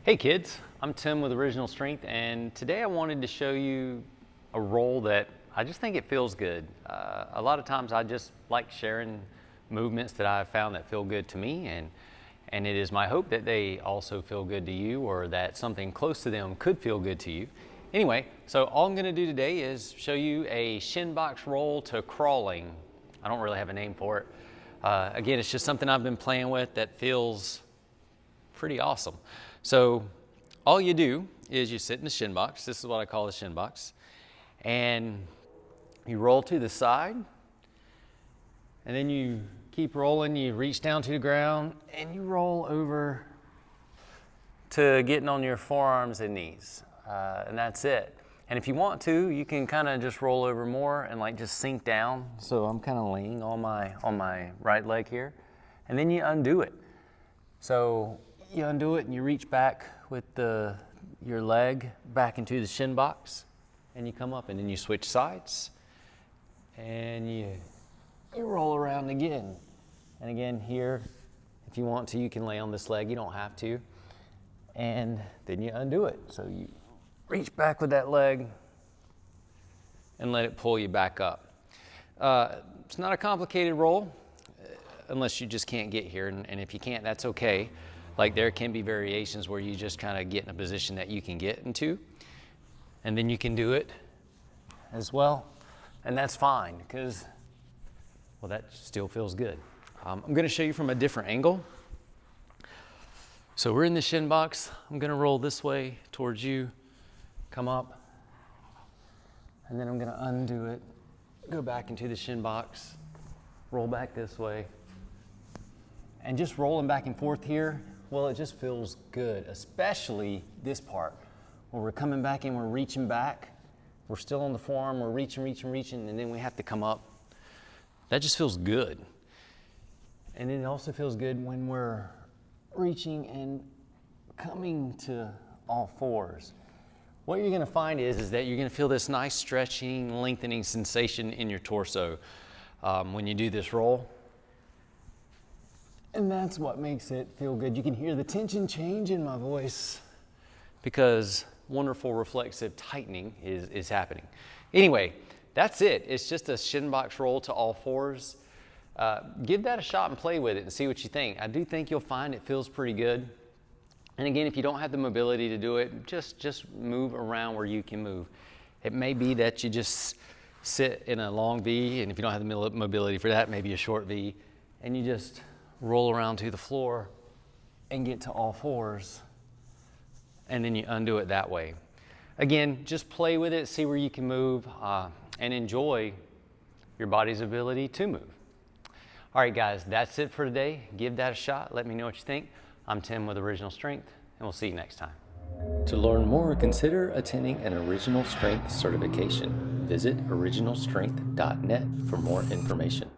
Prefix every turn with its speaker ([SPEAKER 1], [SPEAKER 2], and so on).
[SPEAKER 1] Hey kids, I'm Tim with Original Strength, and today I wanted to show you a roll that I just think it feels good. A lot of times I just like sharing movements that I've found that feel good to me, and it is my hope that they also feel good to you, or that something close to them could feel good to you. Anyway, so all I'm gonna do today is show you a shin box roll to crawling. I don't really have a name for it. Again, it's just something I've been playing with that feels pretty awesome. So all you do is you sit in the shin box. This is what I call the shin box. And you roll to the side, and then you keep rolling. You reach down to the ground and you roll over to getting on your forearms and knees. And that's it. And if you want to, you can kind of just roll over more and like just sink down. So I'm kind of laying on my right leg here. And then you undo it. So you undo it and you reach back with your leg back into the shin box, and you come up, and then you switch sides, and you roll around again. And again here, if you want to, you can lay on this leg. You don't have to. And then you undo it. So you reach back with that leg and let it pull you back up. It's not a complicated roll unless you just can't get here. And if you can't, that's okay. Like there can be variations where you just kind of get in a position that you can get into, and then you can do it as well. And that's fine because, well, that still feels good. I'm going to show you from a different angle. So we're in the shin box. I'm going to roll this way towards you, come up, and then I'm going to undo it, go back into the shin box, roll back this way. And just rolling back and forth here, well, it just feels good, especially this part where we're coming back and we're reaching back. We're still on the forearm, we're reaching, and then we have to come up. That just feels good. And then it also feels good when we're reaching and coming to all fours. What you're gonna find is that you're gonna feel this nice stretching, lengthening sensation in your torso when you do this roll. And that's what makes it feel good. You can hear the tension change in my voice because wonderful reflexive tightening is happening. Anyway, that's it. It's just a shin box roll to all fours. Give that a shot and play with it and see what you think. I do think you'll find it feels pretty good. And again, if you don't have the mobility to do it, just move around where you can move. It may be that you just sit in a long V, and if you don't have the mobility for that, maybe a short V, and you just roll around to the floor and get to all fours, and then you undo it that way. Again, just play with it, see where you can move, and enjoy your body's ability to move. All right, guys, that's it for today. Give that a shot. Let me know what you think. I'm Tim with Original Strength, and we'll see you next time.
[SPEAKER 2] To learn more, consider attending an Original Strength certification. Visit originalstrength.net for more information.